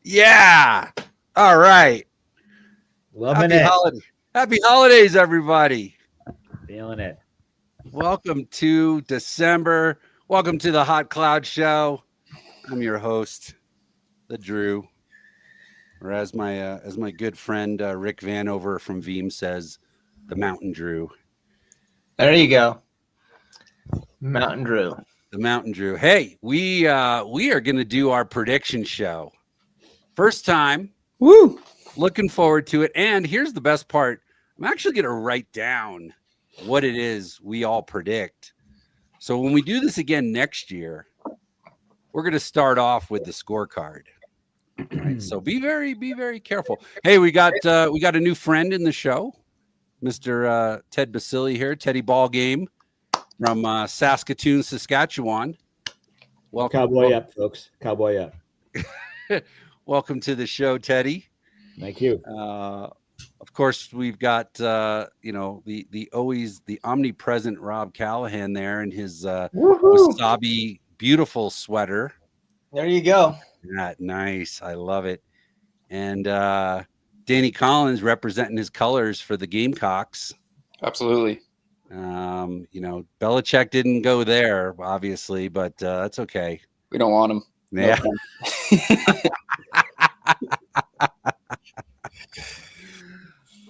Yeah. All right. Loving it. Happy holidays, everybody. Feeling it. Welcome to December. Welcome to the Hot Cloud Show. I'm your host, the Drew, or as my good friend Rick Vanover from Veeam says, the Mountain Drew. There you go, Mountain Drew. The Mountain Drew. Hey, we are going to do our prediction show. First time. Woo! Looking forward to it. And here's the best part. I'm actually going to write down what it is we all predict. So when we do this again next year, we're going to start off with the scorecard. Right? So be very careful. Hey, we got a new friend in the show, Mr. Ted Basili here, Teddy Ballgame from Saskatoon, Saskatchewan. Welcome, Cowboy up, folks. Cowboy up. Welcome to the show, Teddy. Thank you. Of course, we've got the always the omnipresent Rob Callahan there in his wasabi beautiful sweater. There you go. That nice. I love it. And Danny Collins representing his colors for the Gamecocks. Absolutely. Belichick didn't go there, obviously, but that's okay. We don't want him. Yeah.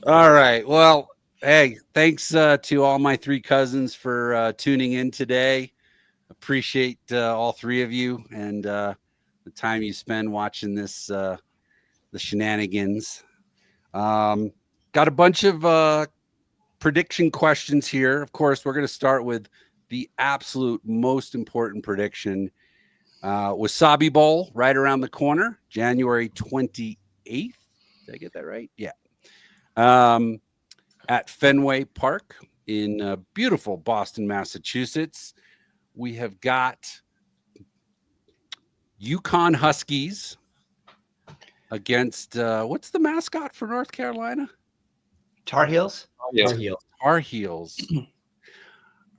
All right. Well, hey, thanks to all my three cousins for tuning in today. Appreciate all three of you and the time you spend watching this, the shenanigans. Got a bunch of prediction questions here. Of course, we're going to start with the absolute most important prediction. Wasabi Bowl right around the corner, January 28th. Did I get that right? Yeah. At Fenway Park in beautiful Boston, Massachusetts. We have got Yukon Huskies against what's the mascot for North Carolina? Tar Heels. Tar Heels.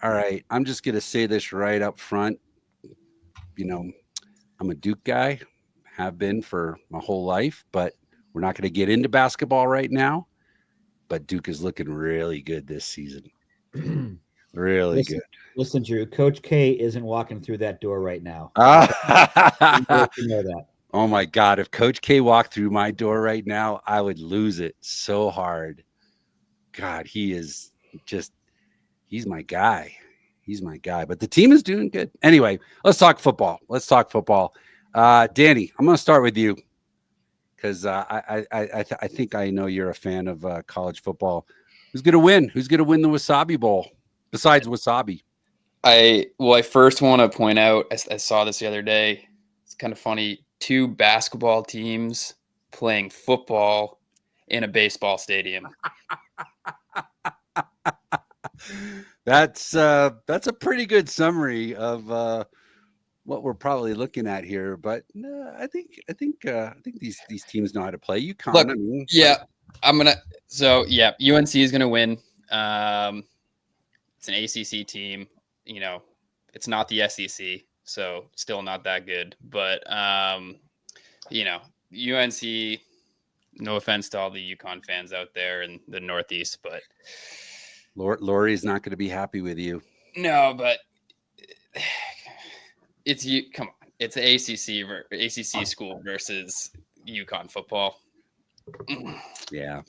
All right, I'm just gonna say this right up front. I'm a Duke guy, have been for my whole life, but we're not going to get into basketball right now. But Duke is looking really good this season. Really good. Listen, Drew, Coach K isn't walking through that door right now. You know that. Oh, my God. If Coach K walked through my door right now, I would lose it so hard. God, he's my guy. He's my guy. But the team is doing good. Anyway, let's talk football. Danny, I'm going to start with you. Because I think I know you're a fan of college football. Who's going to win? Who's going to win the Wasabi Bowl besides Wasabi? I first want to point out, I saw this the other day. It's kind of funny. 2 basketball teams playing football in a baseball stadium. That's a pretty good summary of what we're probably looking at here, but I think these teams know how to play. UConn, Look, UNC is gonna win. It's an ACC team. It's not the SEC, so still not that good. But UNC. No offense to all the UConn fans out there in the Northeast, but Lori's not going to be happy with you. No, but it's you. Come on, it's an ACC school versus UConn football. Yeah,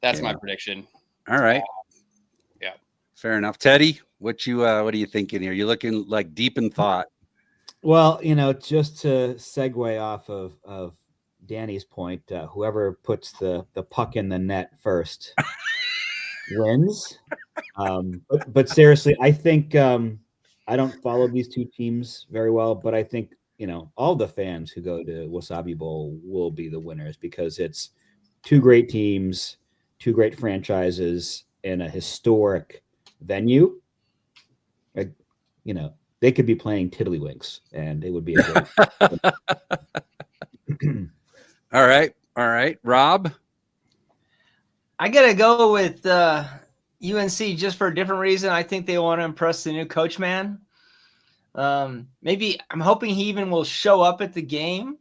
that's my prediction. All right. Yeah, fair enough. Teddy, what are you thinking here? You're looking like deep in thought. Well, just to segue off of Danny's point, whoever puts the puck in the net first wins. But seriously, I think I don't follow these two teams very well, but I think all the fans who go to Wasabi Bowl will be the winners because it's 2 great teams, 2 great franchises in a historic venue. They could be playing Tiddlywinks, and it would be a great. All right, Rob. I gotta go with UNC just for a different reason. I think they want to impress the new coach, man. Maybe I'm hoping he even will show up at the game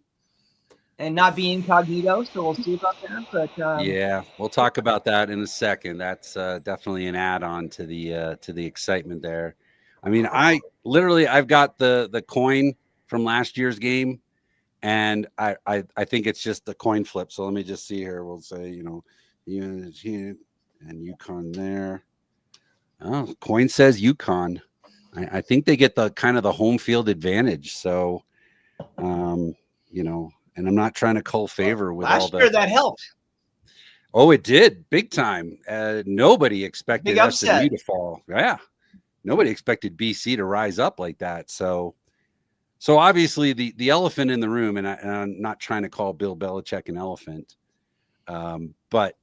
and not be incognito. So we'll see about that. But Yeah, we'll talk about that in a second. That's definitely an add-on to the excitement there. I mean, I've got the coin from last year's game, and I think it's just the coin flip. So let me just see here. We'll say, UNC and UConn there. Oh, coin says UConn. I think they get the kind of the home field advantage. So, and I'm not trying to cull favor with all last the. year that helped. Oh, it did big time. Nobody expected Big upset. SMU to fall. Yeah, nobody expected BC to rise up like that. So obviously the elephant in the room, and I'm not trying to call Bill Belichick an elephant, but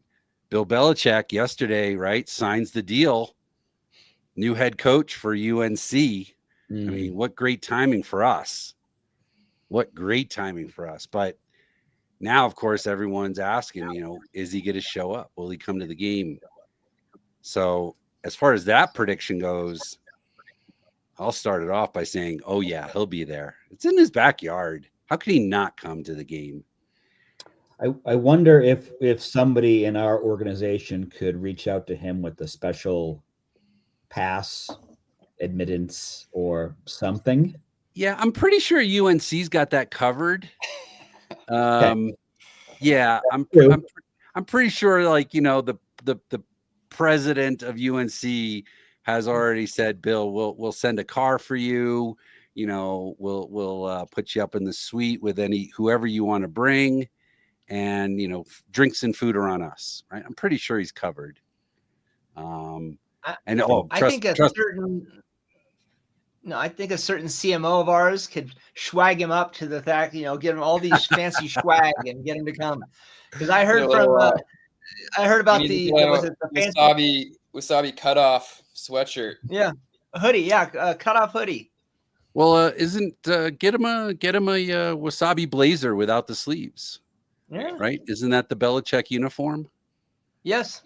Bill Belichick yesterday, right, signs the deal. New head coach for UNC. I mean, what great timing for us. What great timing for us. But now, of course, everyone's asking, is he going to show up? Will he come to the game? So as far as that prediction goes, I'll start it off by saying, oh, yeah, he'll be there. It's in his backyard. How could he not come to the game? I wonder if somebody in our organization could reach out to him with a special pass admittance or something. Yeah, I'm pretty sure UNC's got that covered. Yeah, I'm pretty sure, like, the president of UNC has already said, Bill, we'll send a car for you. We'll put you up in the suite with whoever you want to bring, and drinks and food are on us, right? I'm pretty sure he's covered. I think a certain CMO of ours could swag him up to the fact, give him all these fancy swag and get him to come. Because I heard I heard about the fancy wasabi cutoff sweatshirt. Yeah, a hoodie. Yeah, a cutoff hoodie. Well, get him a wasabi blazer without the sleeves? Yeah. Right? Isn't that the Belichick uniform? Yes.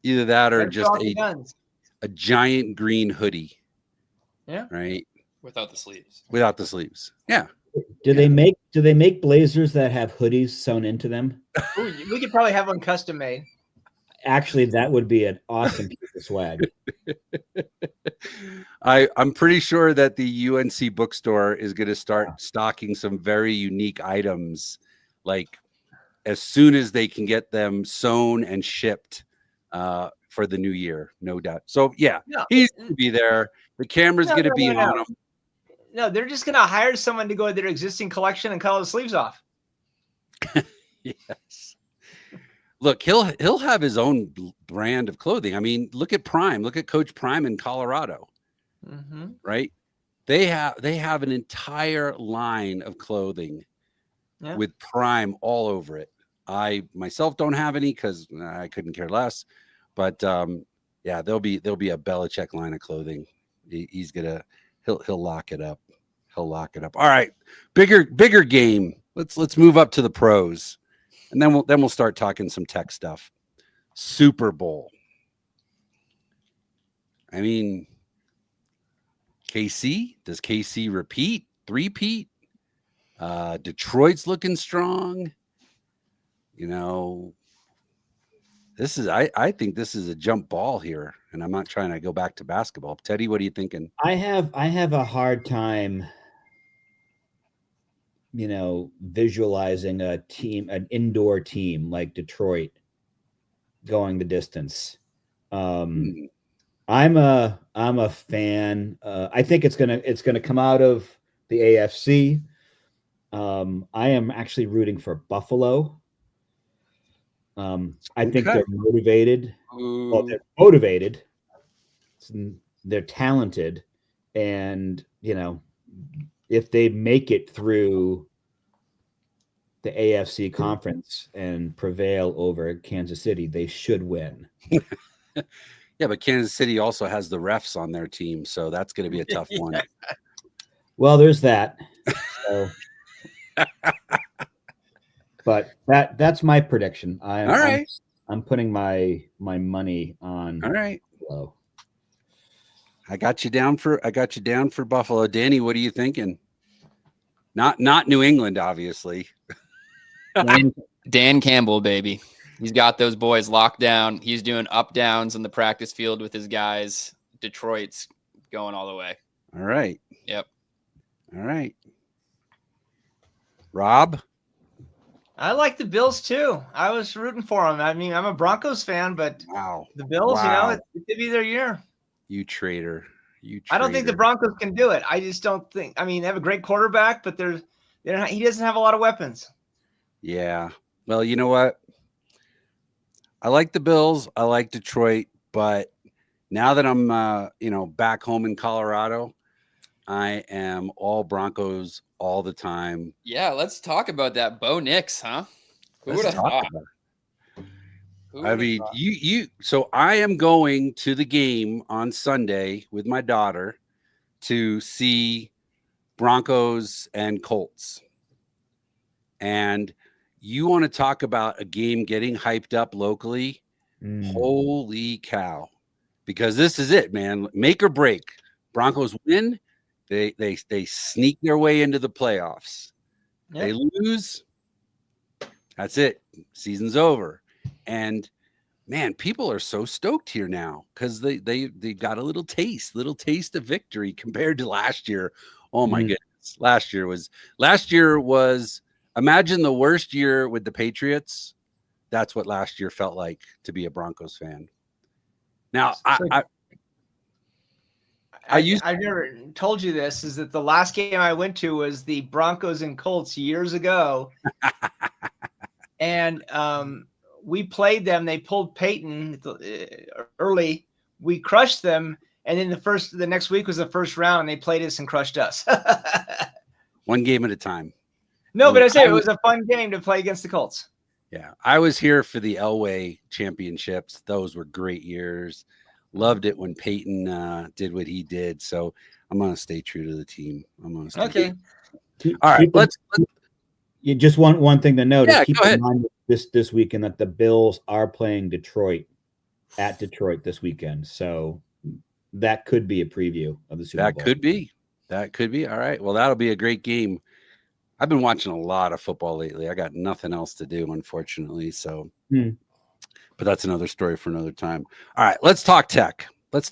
Either that or just a giant green hoodie. Yeah. Right. Without the sleeves. Without the sleeves. Yeah. Do they make blazers that have hoodies sewn into them? Ooh, we could probably have one custom made. Actually, that would be an awesome piece of swag. I'm pretty sure that the UNC bookstore is going to start stocking some very unique items, like as soon as they can get them sewn and shipped for the new year, no doubt. So he's going to be there. The camera's going to be on him. No, they're just going to hire someone to go to their existing collection and cut all the sleeves off. Yes. Look, he'll have his own brand of clothing. I mean, look at Prime. Look at Coach Prime in Colorado. Mm-hmm. Right? They have an entire line of clothing with Prime all over it. I myself don't have any because I couldn't care less. But there'll be a Belichick line of clothing. He'll lock it up. He'll lock it up. All right, bigger game. Let's move up to the pros, and then we'll start talking some tech stuff. Super Bowl. I mean, KC, does KC repeat? Three-peat? Detroit's looking strong. I think this is a jump ball here, and I'm not trying to go back to basketball. Teddy, what are you thinking? I have a hard time, visualizing an indoor team like Detroit going the distance. I'm a fan. I think it's gonna come out of the AFC. I am actually rooting for Buffalo. I think they're motivated. Well, they're motivated. They're talented, and if they make it through the AFC conference and prevail over Kansas City, they should win. Yeah, but Kansas City also has the refs on their team, so that's going to be a tough one. Well, there's that. So. but that's my prediction. All right. I'm putting my money on All right. Buffalo. I got you down for Buffalo. Danny, what are you thinking? Not New England, obviously. Dan Campbell, baby. He's got those boys locked down. He's doing up downs on the practice field with his guys. Detroit's going all the way. All right. Yep. All right. Rob? I like the Bills too. I was rooting for them. I mean, I'm a Broncos fan, but Wow. the Bills, Wow. it could be their year. You traitor. I don't think the Broncos can do it. I just don't think. I mean, they have a great quarterback, but he doesn't have a lot of weapons. Yeah. Well, you know what? I like the Bills. I like Detroit, but now that I'm back home in Colorado, I am all Broncos all the time. Yeah, let's talk about that. Bo Nix, huh? Who would have thought? I mean, so I am going to the game on Sunday with my daughter to see Broncos and Colts. And you want to talk about a game getting hyped up locally? Holy cow. Because this is it, man. Make or break. Broncos win. They sneak their way into the playoffs. Yep. They lose. That's it. Season's over. And man, people are so stoked here now because they got a little taste of victory compared to last year. Oh my goodness. Last year was imagine the worst year with the Patriots. That's what last year felt like to be a Broncos fan. Now, I've never told you this, is that the last game I went to was the Broncos and Colts years ago. And we played them. They pulled Peyton early. We crushed them. And then the next week was the first round. And they played us and crushed us. One game at a time. No, but I say it was a fun game to play against the Colts. Yeah, I was here for the Elway championships. Those were great years. Loved it when Peyton did what he did. So I'm going to stay true to the team. I'm going to stay okay. True. All right, let's you just want one thing to note. Yeah, keep in mind this weekend that the Bills are playing Detroit at Detroit this weekend. So that could be a preview of the Super Bowl. That could be. All right. Well, that'll be a great game. I've been watching a lot of football lately. I got nothing else to do, unfortunately. So, but that's another story for another time. All right, let's talk tech. We've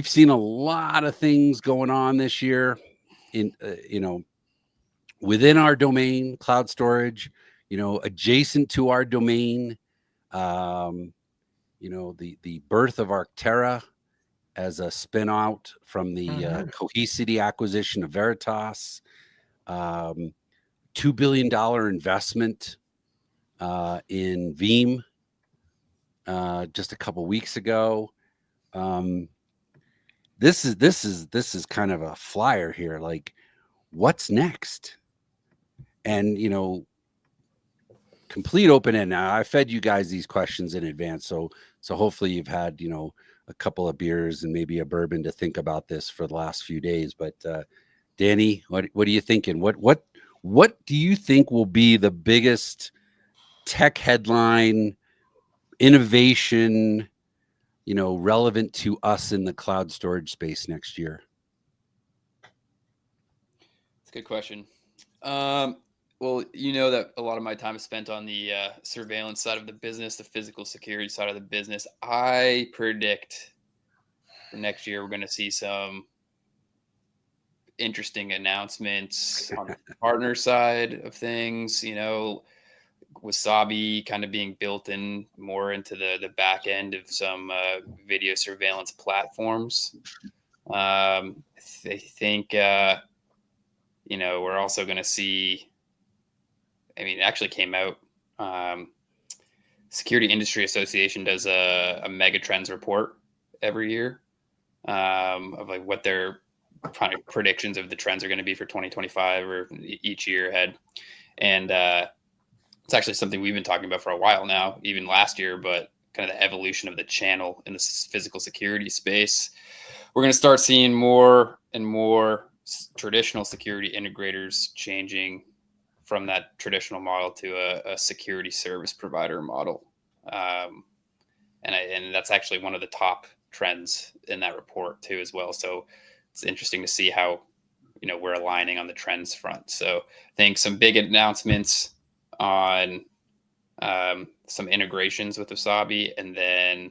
seen a lot of things going on this year in, within our domain, cloud storage, adjacent to our domain, the birth of Arcterra as a spin out from the Cohesity acquisition of Veritas, $2 billion investment in Veeam just a couple weeks ago. This is kind of a flyer here. Like, what's next? And complete open end. Now, I fed you guys these questions in advance, so hopefully you've had a couple of beers and maybe a bourbon to think about this for the last few days. But Danny, what are you thinking? What do you think will be the biggest tech headline innovation, relevant to us in the cloud storage space next year? That's a good question. Well, that a lot of my time is spent on the surveillance side of the business, the physical security side of the business. I predict for next year we're going to see some interesting announcements on the partner side of things. Wasabi kind of being built in more into the back end of some video surveillance platforms. I think we're also going to see. It actually came out. Security Industry Association does a mega trends report every year of like what their kind of predictions of the trends are going to be for 2025 or each year ahead. And it's actually something we've been talking about for a while now, even last year, but kind of the evolution of the channel in the physical security space. We're going to start seeing more and more traditional security integrators changing from that traditional model to a security service provider model. And that's actually one of the top trends in that report too, as well. So it's interesting to see how, we're aligning on the trends front. So I think some big announcements on some integrations with Wasabi, and then,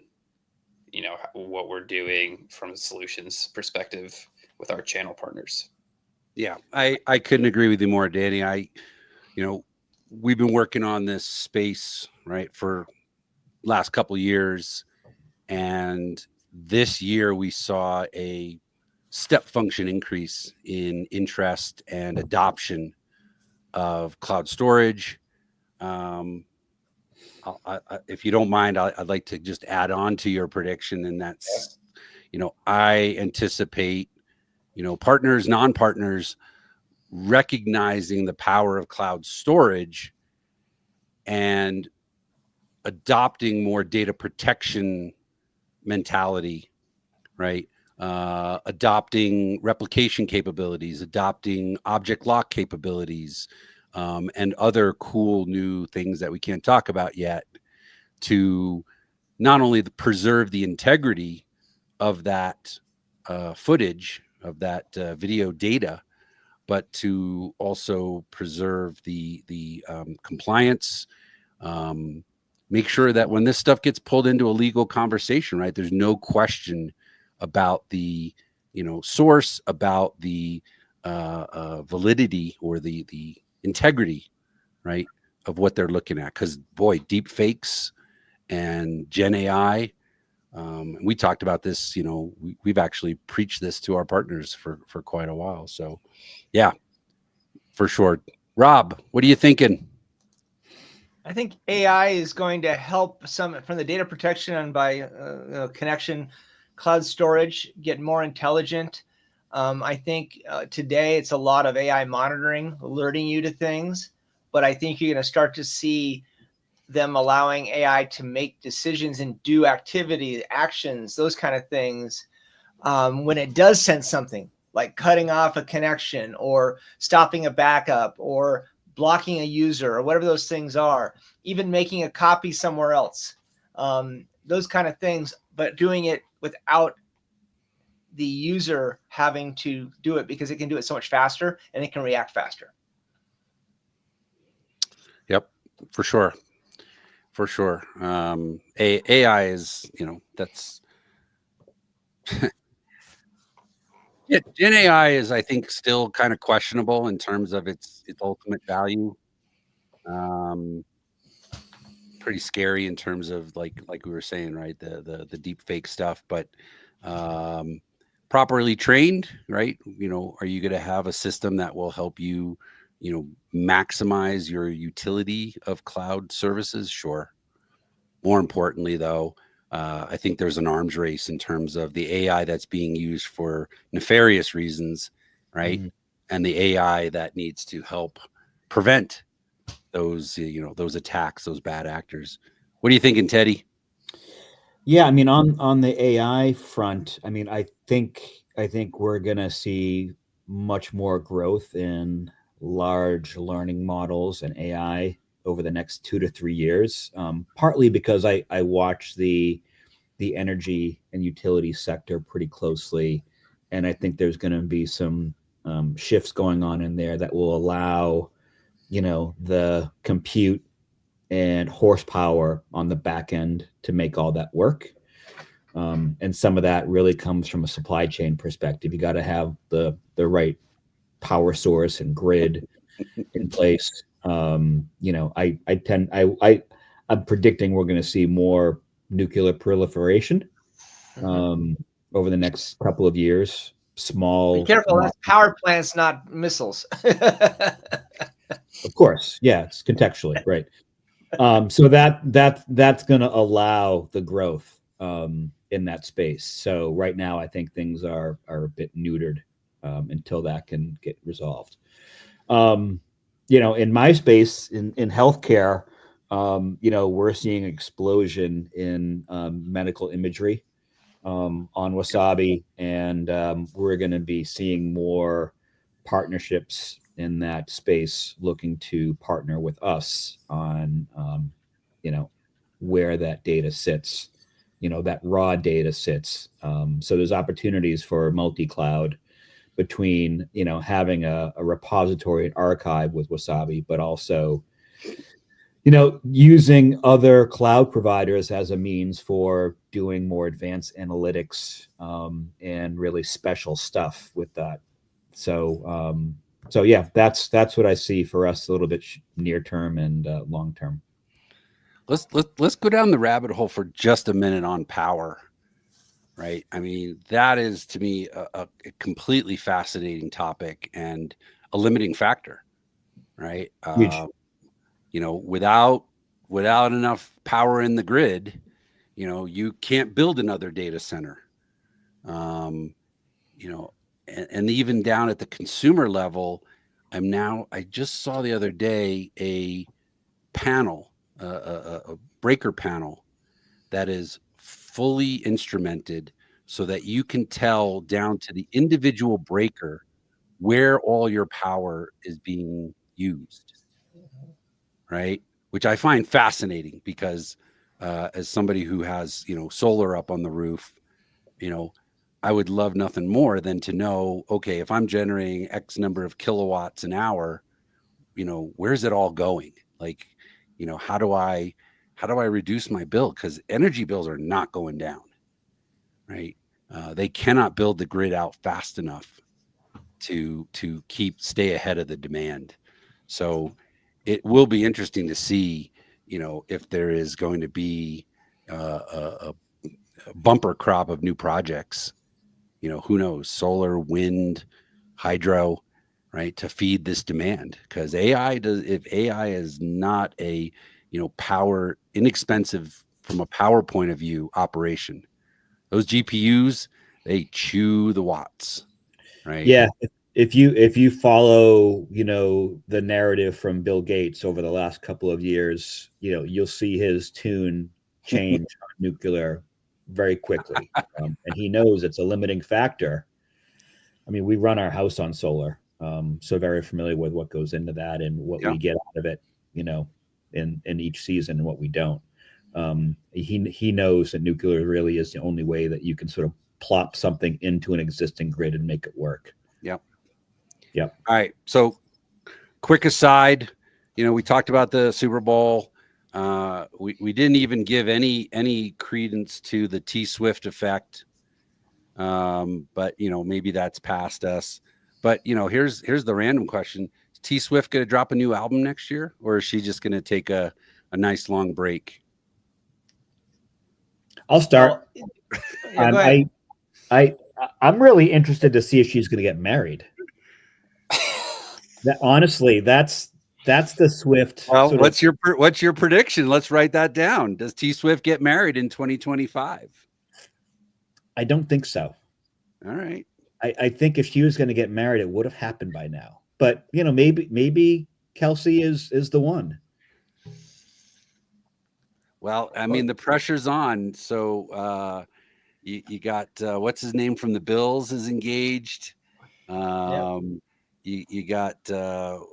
what we're doing from a solutions perspective with our channel partners. Yeah, I couldn't agree with you more, Danny. We've been working on this space, right, for last couple of years, and this year we saw a step function increase in interest and adoption of cloud storage. If you don't mind, I'd like to just add on to your prediction, and that's, I anticipate, partners, non-partners, recognizing the power of cloud storage and adopting more data protection mentality, right? Adopting replication capabilities, adopting object lock capabilities, and other cool new things that we can't talk about yet, to not only preserve the integrity of that footage, of that video data, but to also preserve the compliance, make sure that when this stuff gets pulled into a legal conversation, right, there's no question about the, source, about the validity or the integrity, right, of what they're looking at. Because boy, deep fakes and Gen AI, we talked about this, we've actually preached this to our partners for quite a while. So yeah, for sure. Rob, what are you thinking? I think AI is going to help some from the data protection and by connection, cloud storage get more intelligent. I think today it's a lot of AI monitoring, alerting you to things, but I think you're going to start to see them allowing AI to make decisions and do activity, actions, those kind of things. When it does sense something like cutting off a connection or stopping a backup or blocking a user or whatever those things are, even making a copy somewhere else, those kind of things, but doing it without the user having to do it, because it can do it so much faster and it can react faster. Yep, for sure. For sure. AI is, that's yeah, Gen AI is, I think, still kind of questionable in terms of its ultimate value. Pretty scary in terms of like we were saying, right? The deep fake stuff, but properly trained, right? Are you going to have a system that will help you, maximize your utility of cloud services? Sure. More importantly, though, I think there's an arms race in terms of the AI that's being used for nefarious reasons, right? Mm-hmm. And the AI that needs to help prevent those, those attacks, those bad actors. What are you thinking, Teddy? Yeah, I mean, on the AI front, I mean, I think we're gonna see much more growth in large learning models and AI over the next 2 to 3 years. Partly because I watch the energy and utility sector pretty closely, and I think there's going to be some shifts going on in there that will allow, the compute and horsepower on the back end to make all that work. And some of that really comes from a supply chain perspective. You got to have the right power source and grid in place. I'm predicting we're going to see more nuclear proliferation over the next couple of years. Be careful, that's power plants, not missiles. Of course, yeah, it's contextually right. So that's going to allow the growth in that space. So right now, I think things are a bit neutered until that can get resolved. In my space, in healthcare, we're seeing an explosion in medical imagery on Wasabi, and we're going to be seeing more partnerships in that space looking to partner with us on, where that data sits, that raw data sits. So there's opportunities for multi-cloud between, having a repository and archive with Wasabi, but also, using other cloud providers as a means for doing more advanced analytics, and really special stuff with that. So yeah, that's what I see for us a little bit near term and long term. Let's go down the rabbit hole for just a minute on power. Right. I mean, that is to me a completely fascinating topic and a limiting factor. Right. Huge. Without enough power in the grid, you can't build another data center. And even down at the consumer level, I just saw the other day a panel, a breaker panel that is fully instrumented so that you can tell down to the individual breaker where all your power is being used. Right. Which I find fascinating because as somebody who has, solar up on the roof, I would love nothing more than to know, okay, if I'm generating X number of kilowatts an hour, where's it all going? Like, how do I reduce my bill? Because energy bills are not going down, right? They cannot build the grid out fast enough to stay ahead of the demand. So it will be interesting to see, if there is going to be a bumper crop of new projects. Who knows? Solar, wind, hydro, right, to feed this demand. Because if AI is not a power inexpensive from a power point of view operation, those GPUs, they chew the watts, right? Yeah. If you follow, the narrative from Bill Gates over the last couple of years, you'll see his tune change on nuclear very quickly. And he knows it's a limiting factor. I mean, we run our house on solar, so very familiar with what goes into that and what we get out of it, in each season and what we don't. He knows that nuclear really is the only way that you can sort of plop something into an existing grid and make it work. Yep. All right. So quick aside, we talked about the Super Bowl. We didn't even give any credence to the T-Swift effect. But maybe that's past us. But here's the random question. Is T-Swift going to drop a new album next year, or is she just going to take a nice long break? I'll start. Yeah, go ahead. I'm really interested to see if she's going to get married. Honestly, that's the Swift. Well, what's your prediction? Let's write that down. Does T-Swift get married in 2025? I don't think so. All right. I think if she was going to get married, it would have happened by now. But maybe Kelsey is the one. Well, I mean, the pressure's on. So you got what's his name from the Bills is engaged. You got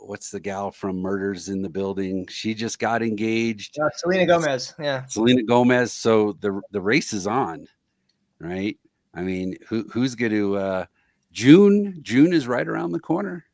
what's the gal from Murders in the Building? She just got engaged. Selena Gomez. Yeah. Selena Gomez. So the race is on, right? I mean, who's going to June is right around the corner.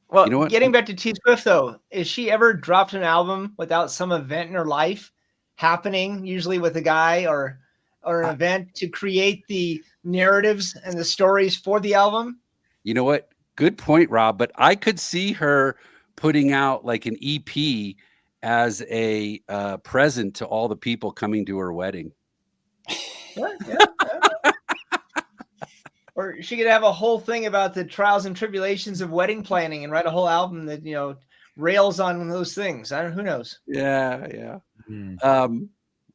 Well, you know what? Getting back to T-Swift though, is she ever dropped an album without some event in her life happening, usually with a guy or an event to create the narratives and the stories for the album? You know what? Good point, Rob. But I could see her putting out like an EP as a present to all the people coming to her wedding. Yeah. Or she could have a whole thing about the trials and tribulations of wedding planning and write a whole album that rails on those things. Who knows? Yeah.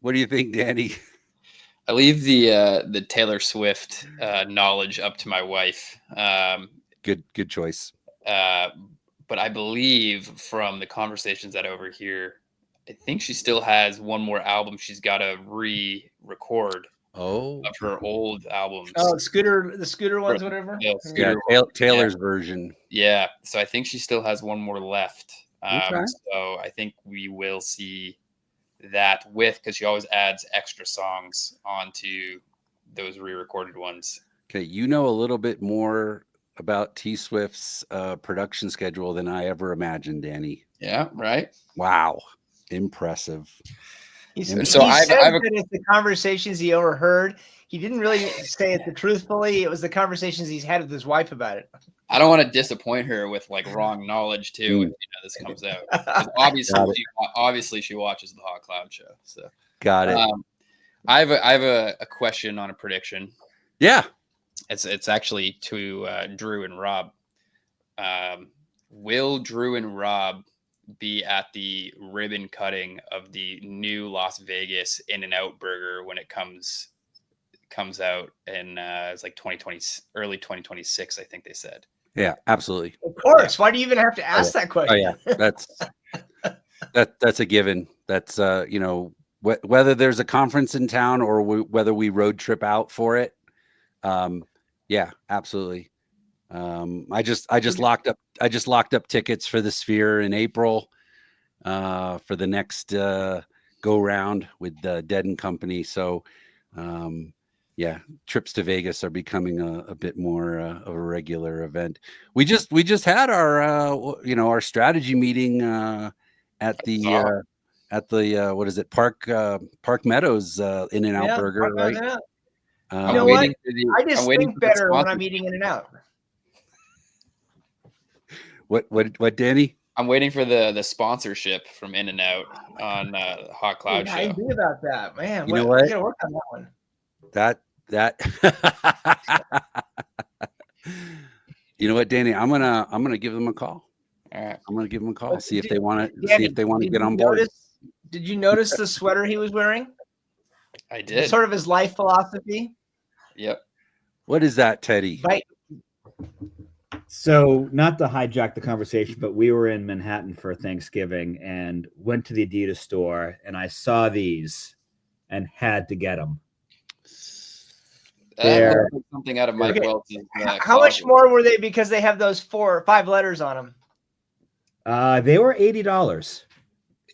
What do you think, Danny? I leave the Taylor Swift knowledge up to my wife. Good choice. But I believe from the conversations that I overhear, I think she still has one more album she's got to re-record. Oh, of her old albums. Oh, the scooter ones, whatever. Yeah, yeah, Scooter Taylor's version. Yeah, so I think she still has one more left. Okay. So I think we will see that because she always adds extra songs onto those re-recorded ones. Okay, you know a little bit more about T Swift's production schedule than I ever imagined, Danny. Yeah, right. Wow, impressive. He And said so I've that it's the conversations he overheard. He didn't really say it truthfully. It was the conversations he's had with his wife about it. I don't want to disappoint her with like wrong knowledge too. If this comes out, 'cause obviously she watches the Hot Cloud show. So Got it. I have a question on a prediction. Yeah. It's actually to Drew and Rob. Will Drew and Rob be at the ribbon cutting of the new Las Vegas In-N-Out burger when it comes out in it's like 2020, early 2026, I think they said. Yeah, absolutely. Of course. Why do you even have to ask that question? Oh yeah, that's a given. That's whether there's a conference in town or whether we road trip out for it. Yeah, absolutely. I just locked up tickets for the Sphere in April for the next go round with Dead and Company. So yeah, trips to Vegas are becoming a bit more of a regular event. We just had our our strategy meeting at the what is it, Park Meadows In-N-Out burger, right? You know what? I just think better when I'm eating In-N-Out. What, Danny? I'm waiting for the sponsorship from In-N-Out on Hot Cloud How show. you do about that, man? You know what? You gotta work on that one. That you know what, Danny? I'm gonna give them a call. All right. I'm gonna give them a call. See if they want to get on board. Did you notice the sweater he was wearing? I did. Sort of his life philosophy. Yep. What is that, Teddy? Right. So, not to hijack the conversation, but we were in Manhattan for Thanksgiving and went to the Adidas store, and I saw these and had to get them. That was something out of Mike Welch's. How much more were they because they have those 4 or 5 letters on them? They were $80.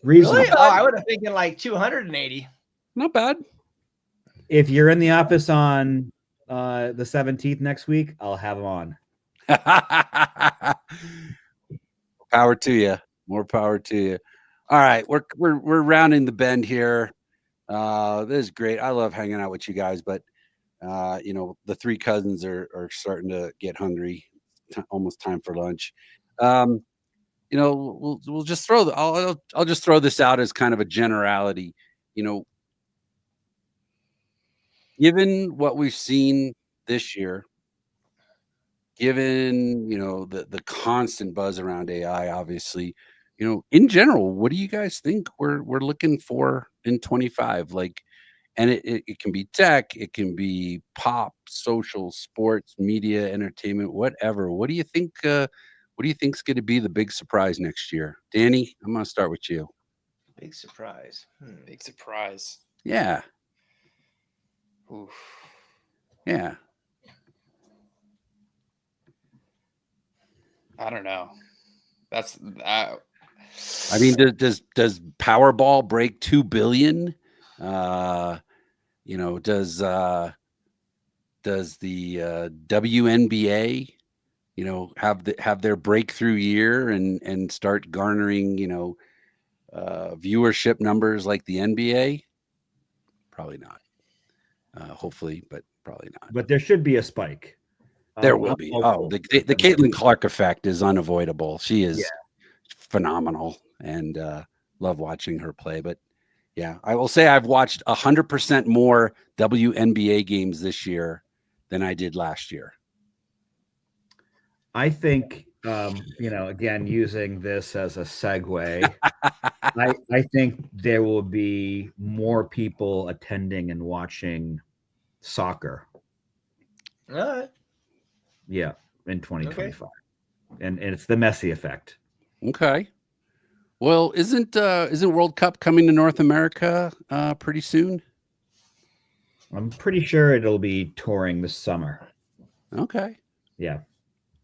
Reasonable. Really? Oh, I would have thinking like 280. Not bad. If you're in the office on the 17th next week, I'll have them on. Power to you. More power to you. All right, we're rounding the bend here. This is great. I love hanging out with you guys, but the 3 cousins are starting to get hungry. Almost time for lunch. We'll just throw I'll just throw this out as kind of a generality. Given what we've seen this year, given the constant buzz around AI, obviously, in general, what do you guys think we're looking for in 25? Like, and it can be tech, it can be pop, social, sports, media, entertainment, whatever. What do you think? What do you think's going to be the big surprise next year, Danny? I'm going to start with you. Big surprise. Big surprise. Yeah. Oof. Yeah. I don't know. I mean, does Powerball break 2 billion? Does the WNBA, have their breakthrough year and start garnering, viewership numbers like the NBA? Probably not. Hopefully, but probably not. But there should be a spike. There will be. Oh, the Caitlin Clark effect is unavoidable. She is phenomenal, and love watching her play. But yeah, I will say I've watched 100% more WNBA games this year than I did last year. I think, again, using this as a segue, I think there will be more people attending and watching soccer. All right. Yeah, in 2025. Okay. And it's the Messi effect. Okay. Well, isn't World Cup coming to North America pretty soon? I'm pretty sure it'll be touring this summer. Okay. Yeah.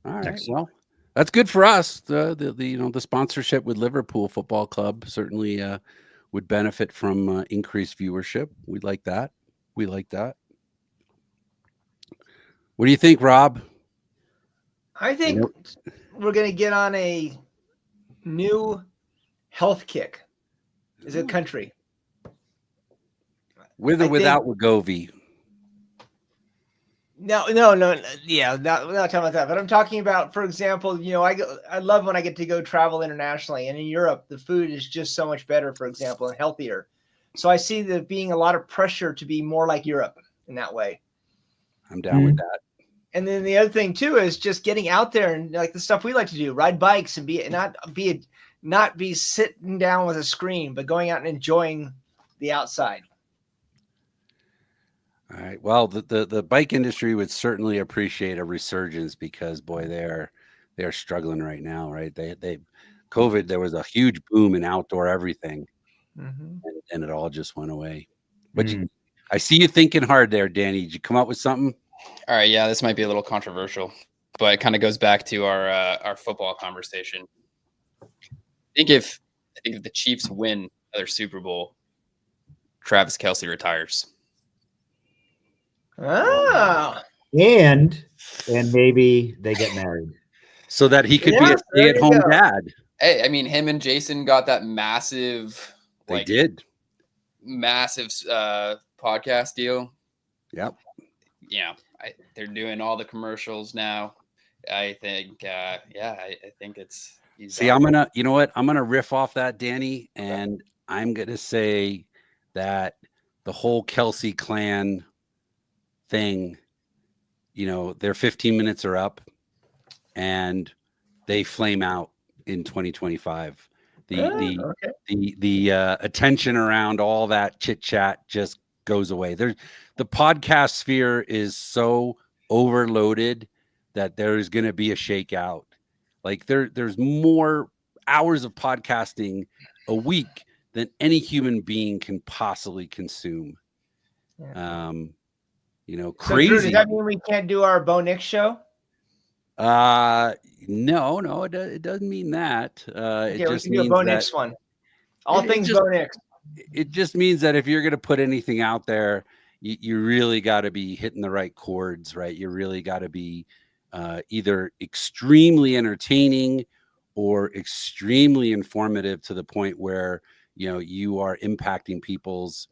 All right. Next. Well, that's good for us. The sponsorship with Liverpool Football Club certainly would benefit from increased viewership. We'd like that. We like that. What do you think, Rob? I think we're going to get on a new health kick as a country. With or without Wegovy? No, yeah, not talking about that. But I'm talking about, for example, I love when I get to go travel internationally, and in Europe, the food is just so much better, for example, and healthier. So I see there being a lot of pressure to be more like Europe in that way. I'm down with that. And then the other thing too is just getting out there and like the stuff we like to do, ride bikes and not be sitting down with a screen, but going out and enjoying the outside. All right. Well, the bike industry would certainly appreciate a resurgence because boy, they are struggling right now, right? They COVID, there was a huge boom in outdoor everything, and it all just went away. But I see you thinking hard there, Danny. Did you come up with something? All right, yeah, this might be a little controversial, but it kind of goes back to our football conversation. I think if the Chiefs win another Super Bowl, Travis Kelce retires. Oh, and maybe they get married so that he could be a stay-at-home dad. Hey, I mean, him and Jason got that massive. They did massive podcast deal. Yep. Yeah, they're doing all the commercials now. I think, I think it's. See, I'm gonna riff off that, Danny, and I'm gonna say that the whole Kelce clan thing, their 15 minutes are up, and they flame out in 2025. The attention around all that chit chat just goes away. The podcast sphere is so overloaded that there's going to be a shakeout. Like there's more hours of podcasting a week than any human being can possibly consume. Yeah. Crazy. So, Drew, does that mean we can't do our Bo Nix show? No, it doesn't mean that. It just means Bo Nix one. All things Bo Nix. It just means that if you're going to put anything out there, you really got to be hitting the right chords, right? You really got to be either extremely entertaining or extremely informative to the point where you are impacting people's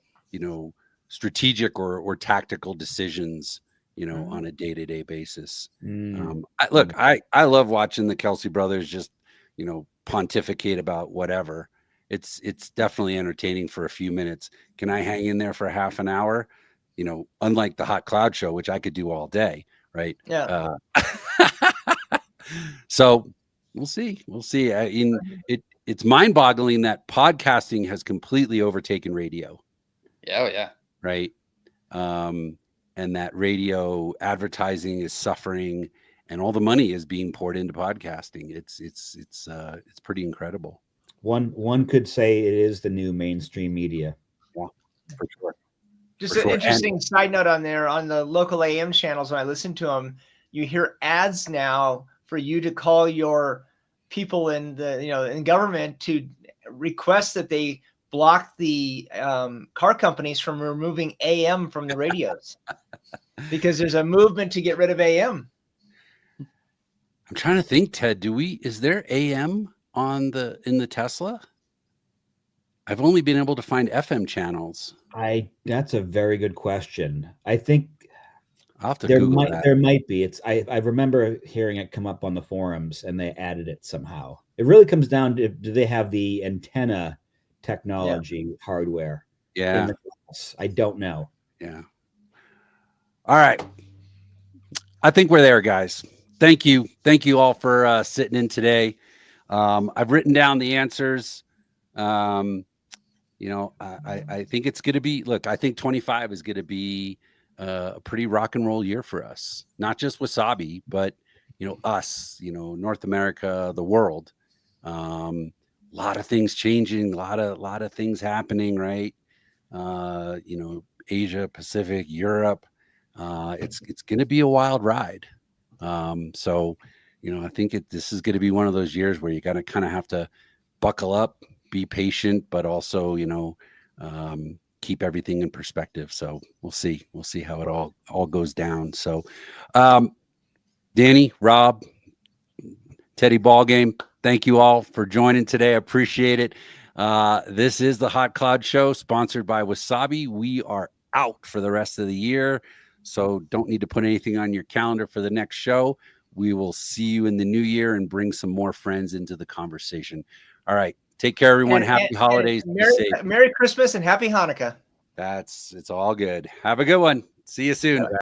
strategic or tactical decisions on a day-to-day basis. I love watching the Kelce brothers just pontificate about whatever. It's definitely entertaining for a few minutes. Can I hang in there for half an hour? Unlike the Hot Cloud Show, which I could do all day, right? Yeah. So we'll see. It's mind-boggling that podcasting has completely overtaken radio. Oh yeah. Right. And that radio advertising is suffering, and all the money is being poured into podcasting. It's pretty incredible. One could say it is the new mainstream media. Yeah, for sure. Just an interesting side note on there, on the local AM channels, when I listen to them, you hear ads now for you to call your people in in government to request that they block the car companies from removing AM from the radios because there's a movement to get rid of AM. I'm trying to think, Ted, is there AM in the Tesla? I've only been able to find FM channels. That's a very good question. I think I'll have to Google that. There might be. I remember hearing it come up on the forums and they added it somehow. It really comes down to, do they have the antenna technology hardware? Yeah. I don't know. Yeah. All right. I think we're there, guys. Thank you. Thank you all for sitting in today. I've written down the answers. I think it's going to be, I think 25 is going to be a pretty rock and roll year for us, not just Wasabi, but, us, North America, the world. A lot of things changing, a lot of things happening, right? Asia, Pacific, Europe. It's going to be a wild ride. So, I think this is going to be one of those years where you got to kind of have to buckle up, be patient, but also, keep everything in perspective. So we'll see how it all goes down. So, Danny, Rob, Teddy Ballgame, thank you all for joining today. I appreciate it. This is the Hot Cloud Show, sponsored by Wasabi. We are out for the rest of the year, so don't need to put anything on your calendar for the next show. We will see you in the new year and bring some more friends into the conversation. All right. Take care, everyone. Happy holidays. Merry Christmas and happy Hanukkah. It's all good. Have a good one. See you soon.